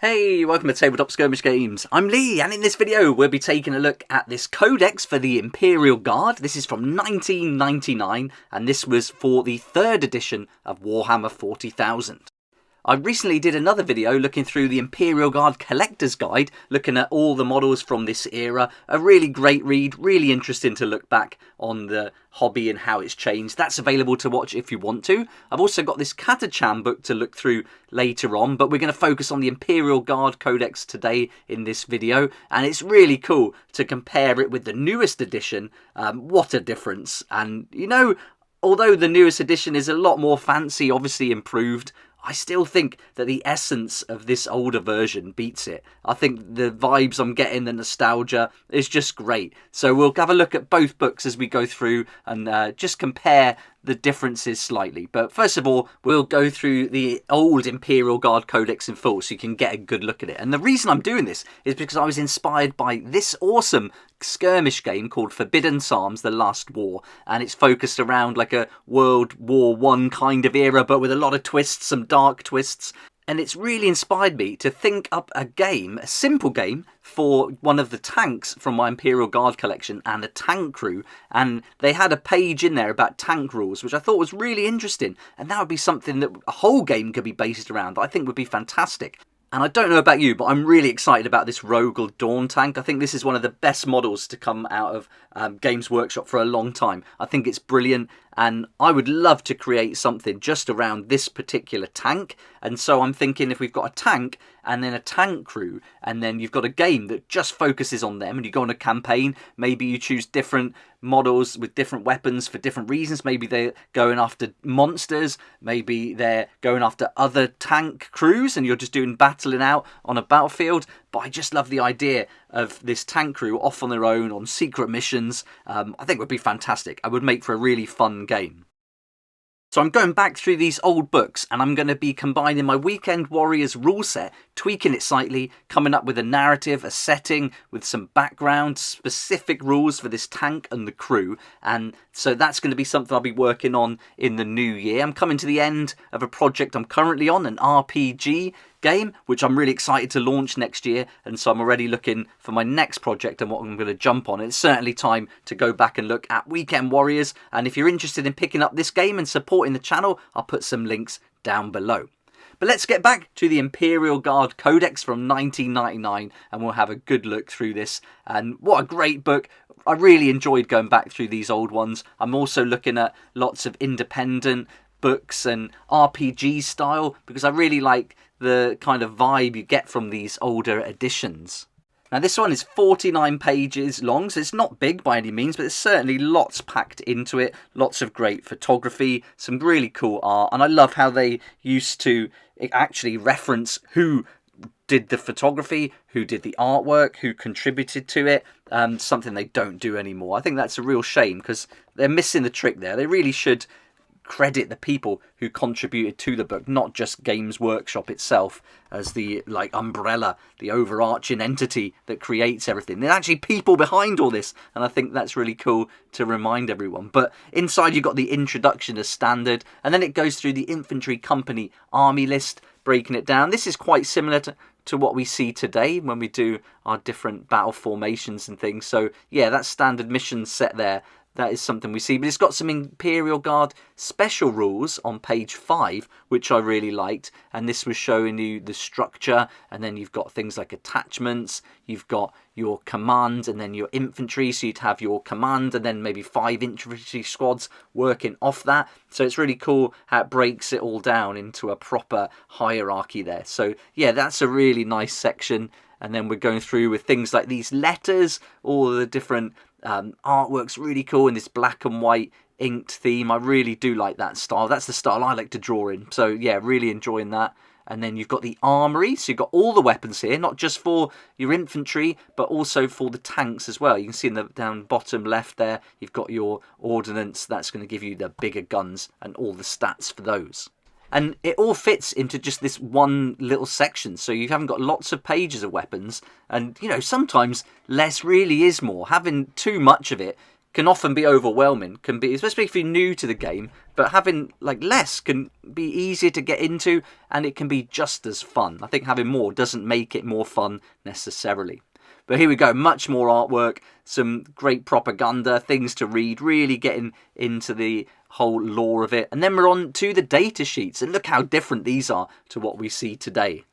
Hey, welcome to Tabletop Skirmish Games. I'm Lee, and in this video we'll be taking a look at this Codex for the Imperial Guard. This is from 1999, and this was for the 3rd edition of Warhammer 40,000. I recently did another video looking through the Imperial Guard Collector's Guide, looking at all the models from this era. A really great read, really interesting to look back on the hobby and how it's changed. That's available to watch if you want to. I've also got this Catachan book to look through later on, but we're going to focus on the Imperial Guard Codex today in this video, and it's really cool to compare it with the newest edition. What a difference. And you know, although the newest edition is a lot more fancy, obviously improved, I still think that the essence of this older version beats it. I think the vibes I'm getting, the nostalgia, is just great. So we'll have a look at both books as we go through and just compare the differences slightly. But first of all, we'll go through the old Imperial Guard Codex in full so you can get a good look at it. And the reason I'm doing this is because I was inspired by this awesome skirmish game called Forbidden Psalms: The Last War, and it's focused around like a World War I kind of era, but with a lot of twists, some dark twists. And it's really inspired me to think up a game, a simple game, for one of the tanks from my Imperial Guard collection and a tank crew. And they had a page in there about tank rules, which I thought was really interesting. And that would be something that a whole game could be based around, I think would be fantastic. And I don't know about you, but I'm really excited about this Rogel Dawn tank. I think this is one of the best models to come out of Games Workshop for a long time. I think it's brilliant, and I would love to create something just around this particular tank. And so I'm thinking if we've got a tank and then a tank crew, and then you've got a game that just focuses on them, and you go on a campaign, maybe you choose different models with different weapons for different reasons. Maybe they're going after monsters, maybe they're going after other tank crews, and you're just doing battling out on a battlefield. But I just love the idea of this tank crew off on their own on secret missions. I think it would be fantastic. I would make for a really fun game. So I'm going back through these old books, and I'm going to be combining my Weekend Warriors rule set, tweaking it slightly, coming up with a narrative, a setting with some background, specific rules for this tank and the crew. And so that's going to be something I'll be working on in the new year. I'm coming to the end of a project I'm currently on, an RPG game, which I'm really excited to launch next year, and so I'm already looking for my next project and what I'm going to jump on. It's certainly time to go back and look at Weekend Warriors, and if you're interested in picking up this game and supporting the channel, I'll put some links down below. But let's get back to the Imperial Guard Codex from 1999, and we'll have a good look through this. And what a great book. I really enjoyed going back through these old ones. I'm also looking at lots of independent books and RPG style, because I really like the kind of vibe you get from these older editions. Now this one is 49 pages long, so it's not big by any means, but there's certainly lots packed into it. Lots of great photography, some really cool art, and I love how they used to actually reference who did the photography, who did the artwork, who contributed to it, something they don't do anymore. I think that's a real shame, because they're missing the trick there. They really should credit the people who contributed to the book, not just Games Workshop itself as the umbrella, the overarching entity that creates everything. There's actually people behind all this, and I think that's really cool to remind everyone. But inside you've got the introduction as standard, and then it goes through the infantry company army list, breaking it down. This is quite similar to what we see today when we do our different battle formations and things. So yeah, that standard mission set there, that is something we see, but it's got some Imperial Guard special rules on page 5, which I really liked. And this was showing you the structure, and then you've got things like attachments, you've got your command, and then your infantry. So you'd have your command, and then maybe 5 infantry squads working off that. So it's really cool how it breaks it all down into a proper hierarchy there. So yeah, that's a really nice section. And then we're going through with things like these letters, all the different artwork's really cool in this black and white inked theme. I really do like that style. That's the style I like to draw in. So yeah, really enjoying that. And then you've got the armory. So you've got all the weapons here, not just for your infantry, but also for the tanks as well. You can see in the down bottom left there, you've got your ordnance. That's going to give you the bigger guns and all the stats for those. And it all fits into just this one little section. So you haven't got lots of pages of weapons. And, you know, sometimes less really is more. Having too much of it can often be overwhelming, can be, especially if you're new to the game, but having like less can be easier to get into, and it can be just as fun. I think having more doesn't make it more fun necessarily. But here we go, much more artwork, some great propaganda, things to read, really getting into the whole lore of it. And then we're on to the data sheets, and look how different these are to what we see today.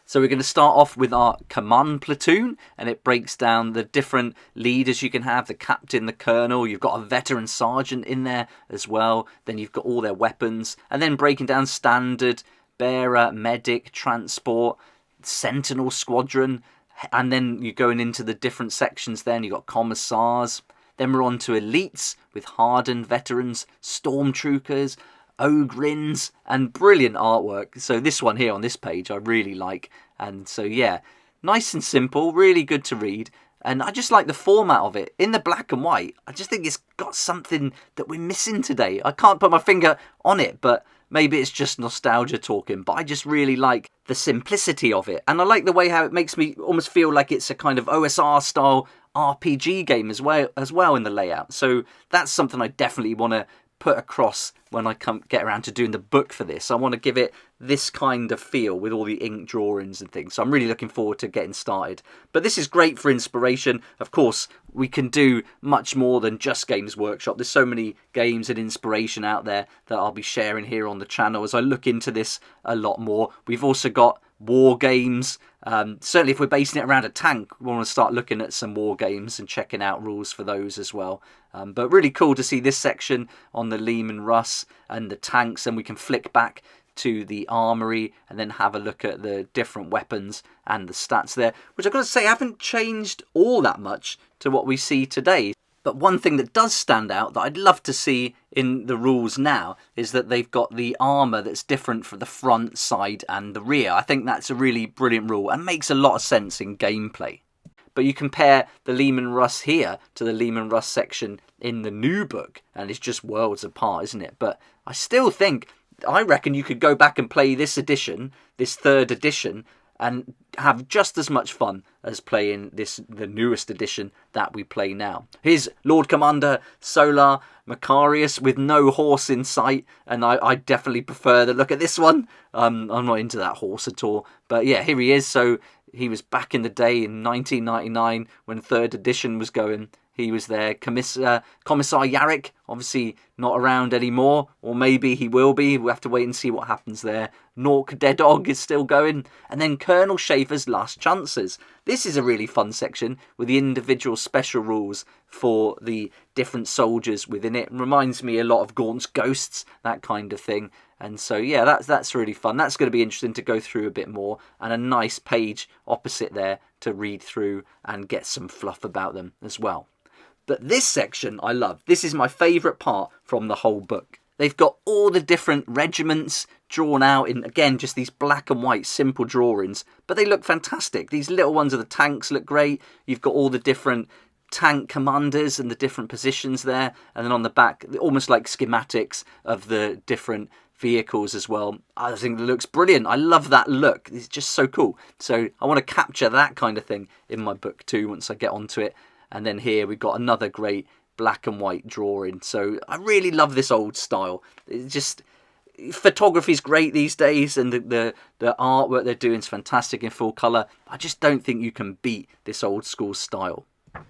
So we're going to start off with our command platoon, and it breaks down the different leaders you can have, the captain, the colonel, you've got a veteran sergeant in there as well, then you've got all their weapons, and then breaking down standard, bearer, medic, transport, sentinel squadron, and then you're going into the different sections then, you've got commissars, then we're on to elites with hardened veterans, stormtroopers, ogrins, and brilliant artwork. So this one here on this page I really like, and so yeah, nice and simple, really good to read, and I just like the format of it in the black and white. I just think it's got something that we're missing today. I can't put my finger on it, but maybe it's just nostalgia talking, but I just really like the simplicity of it, and I like the way how it makes me almost feel like it's a kind of OSR style RPG game as well in the layout. So that's something I definitely want to put across when I get around to doing the book for this. I want to give it this kind of feel with all the ink drawings and things. So I'm really looking forward to getting started. But this is great for inspiration. Of course, we can do much more than just Games Workshop. There's so many games and inspiration out there that I'll be sharing here on the channel as I look into this a lot more. We've also got war games. Certainly if we're basing it around a tank, we want to start looking at some war games and checking out rules for those as well. But really cool to see this section on the Leman Russ and the tanks, and we can flick back to the armory and then have a look at the different weapons and the stats there, which I've got to say haven't changed all that much to what we see today. But one thing that does stand out that I'd love to see in the rules now is that they've got the armour that's different for the front, side and the rear. I think that's a really brilliant rule and makes a lot of sense in gameplay. But you compare the Leman Russ here to the Leman Russ section in the new book, and it's just worlds apart, isn't it? But I still think, I reckon you could go back and play this edition, this third edition, and have just as much fun as playing the newest edition that we play now. Here's Lord Commander Solar Macarius with no horse in sight, and I definitely prefer the look at this one. I'm not into that horse at all, but yeah, here he is. So he was back in the day in 1999 when third edition was going. He was there. Commissar Yarrick, obviously not around anymore, or maybe he will be. We'll have to wait and see what happens there. Nork Deadog is still going. And then Colonel Schaefer's Last Chances. This is a really fun section with the individual special rules for the different soldiers within it. It reminds me a lot of Gaunt's Ghosts, that kind of thing. And so, yeah, that's really fun. That's going to be interesting to go through a bit more. And a nice page opposite there to read through and get some fluff about them as well. But this section I love. This is my favourite part from the whole book. They've got all the different regiments drawn out in, again, just these black and white simple drawings. But they look fantastic. These little ones of the tanks look great. You've got all the different tank commanders and the different positions there. And then on the back, almost like schematics of the different vehicles as well. I think it looks brilliant. I love that look. It's just so cool. So I want to capture that kind of thing in my book too once I get onto it. And then here we've got another great black and white drawing. So I really love this old style. It's just, photography's great these days, and the artwork they're doing is fantastic in full colour. I just don't think you can beat this old school style.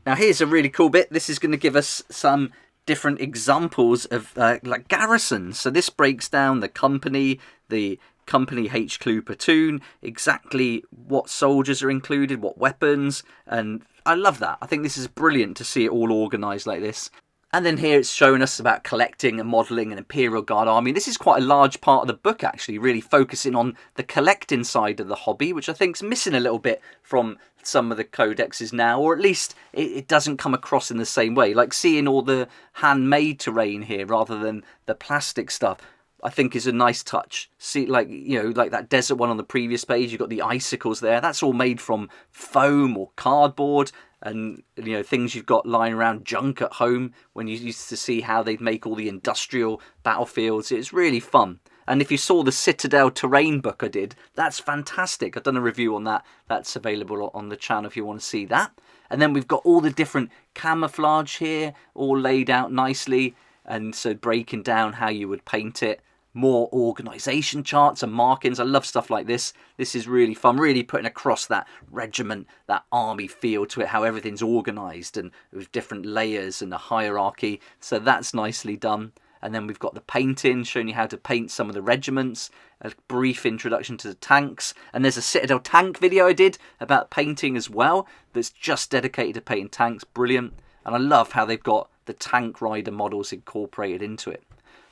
Now here's a really cool bit. This is going to give us some different examples of like garrisons. So this breaks down the company HQ platoon, exactly what soldiers are included, what weapons, and I love that. I think this is brilliant to see it all organised like this. And then here it's showing us about collecting and modelling an Imperial Guard army. This is quite a large part of the book, actually, really focusing on the collecting side of the hobby, which I think is missing a little bit from some of the codexes now, or at least it doesn't come across in the same way. Like seeing all the handmade terrain here rather than the plastic stuff, I think is a nice touch. See, like, you know, like that desert one on the previous page, you've got the icicles there. That's all made from foam or cardboard, and, you know, things you've got lying around junk at home when you used to see how they'd make all the industrial battlefields. It's really fun. And if you saw the Citadel terrain book I did, that's fantastic. I've done a review on that. That's available on the channel if you want to see that. And then we've got all the different camouflage here, all laid out nicely. And so breaking down how you would paint it. More organisation charts and markings. I love stuff like this. This is really fun. Really putting across that regiment, that army feel to it, how everything's organised and with different layers and a hierarchy. So that's nicely done. And then we've got the painting, showing you how to paint some of the regiments, a brief introduction to the tanks. And there's a Citadel tank video I did about painting as well that's just dedicated to painting tanks. Brilliant. And I love how they've got the tank rider models incorporated into it.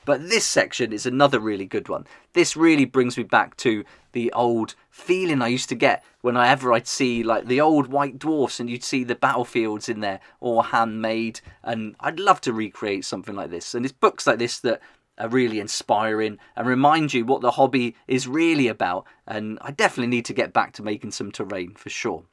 But this section is another really good one. This really brings me back to the old feeling I used to get whenever I'd see like the old white dwarfs and you'd see the battlefields in there all handmade. And I'd love to recreate something like this. And it's books like this that are really inspiring and remind you what the hobby is really about. And I definitely need to get back to making some terrain for sure.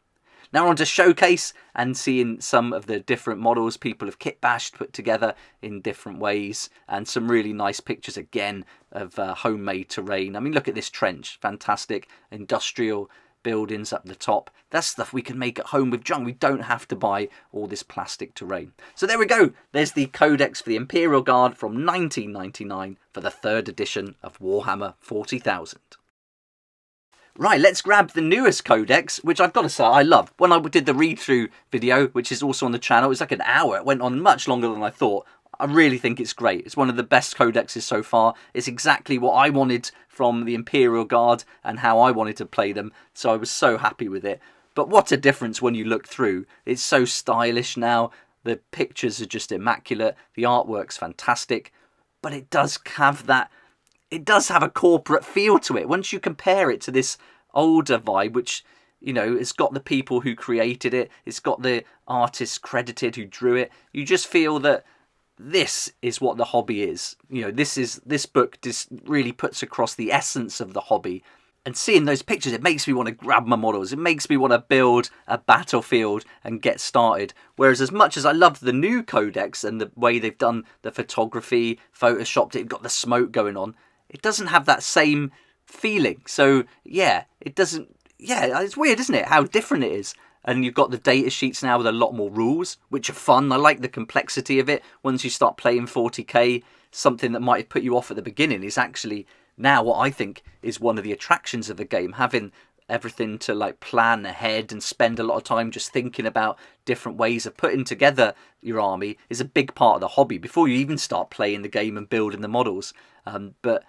Now on to Showcase and seeing some of the different models people have kit bashed, put together in different ways, and some really nice pictures again of homemade terrain. I mean, look at this trench, fantastic industrial buildings up the top. That's stuff we can make at home with junk. We don't have to buy all this plastic terrain. So there we go. There's the Codex for the Imperial Guard from 1999 for the 3rd edition of Warhammer 40,000. Right, let's grab the newest Codex, which I've got to say I love. When I did the read-through video, which is also on the channel, it was like an hour. It went on much longer than I thought. I really think it's great. It's one of the best Codexes so far. It's exactly what I wanted from the Imperial Guard and how I wanted to play them. So I was so happy with it. But what a difference when you look through. It's so stylish now. The pictures are just immaculate. The artwork's fantastic. But it does have that... It does have a corporate feel to it. Once you compare it to this older vibe, which, you know, it's got the people who created it, it's got the artists credited who drew it, you just feel that this is what the hobby is. You know, this book just really puts across the essence of the hobby. And seeing those pictures, it makes me want to grab my models. It makes me want to build a battlefield and get started. Whereas as much as I love the new Codex and the way they've done the photography, photoshopped it, got the smoke going on, it doesn't have that same feeling. So, yeah, it doesn't... Yeah, it's weird, isn't it? How different it is. And you've got the data sheets now with a lot more rules, which are fun. I like the complexity of it. Once you start playing 40k, something that might have put you off at the beginning is actually now what I think is one of the attractions of the game. Having everything to like plan ahead and spend a lot of time just thinking about different ways of putting together your army is a big part of the hobby before you even start playing the game and building the models. But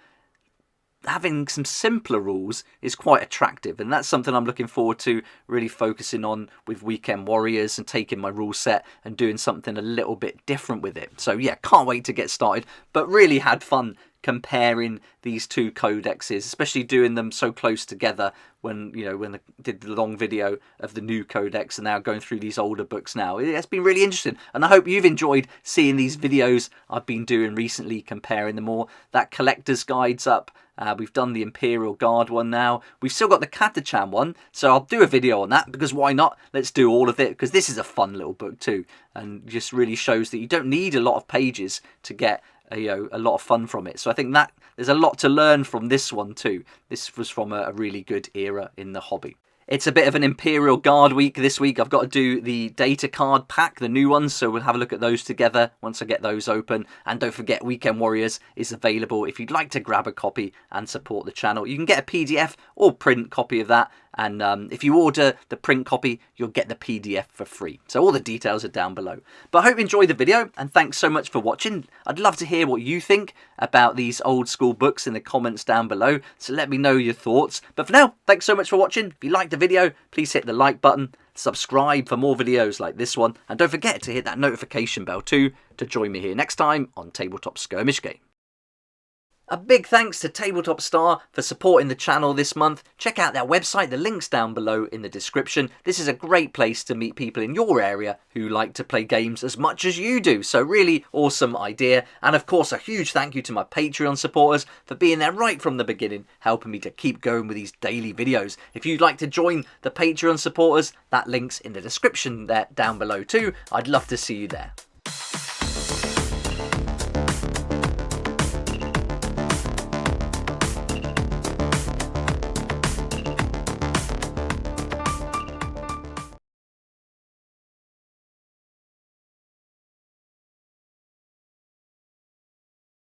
having some simpler rules is quite attractive, and that's something I'm looking forward to really focusing on with Weekend Warriors and taking my rule set and doing something a little bit different with it. So yeah, can't wait to get started, but really had fun comparing these two codexes, especially doing them so close together when, you know, when I did the long video of the new codex and now going through these older books now. It's been really interesting, and I hope you've enjoyed seeing these videos I've been doing recently comparing them all. That collector's guide's up. We've done the Imperial Guard one now. We've still got the Catachan one, so I'll do a video on that because why not? Let's do all of it because this is a fun little book too, and just really shows that you don't need a lot of pages to get a lot of fun from it. So I think that there's a lot to learn from this one too. This was from a really good era in the hobby. It's a bit of an Imperial Guard week this week. I've got to do the data card pack, the new ones, so we'll have a look at those together once I get those open. And don't forget, Weekend Warriors is available if you'd like to grab a copy and support the channel. You can get a PDF or print copy of that, and if you order the print copy, you'll get the PDF for free. So all the details are down below. But I hope you enjoyed the video, and thanks so much for watching. I'd love to hear what you think about these old school books in the comments down below, so let me know your thoughts. But for now, thanks so much for watching. If you liked the video, please hit the like button, subscribe for more videos like this one, and don't forget to hit that notification bell too to join me here next time on Tabletop Skirmish Game. A big thanks to Tabletop Star for supporting the channel this month. Check out their website, the link's down below in the description. This is a great place to meet people in your area who like to play games as much as you do, so really awesome idea. And of course, a huge thank you to my Patreon supporters for being there right from the beginning, helping me to keep going with these daily videos. If you'd like to join the Patreon supporters, that link's in the description there down below too. I'd love to see you there.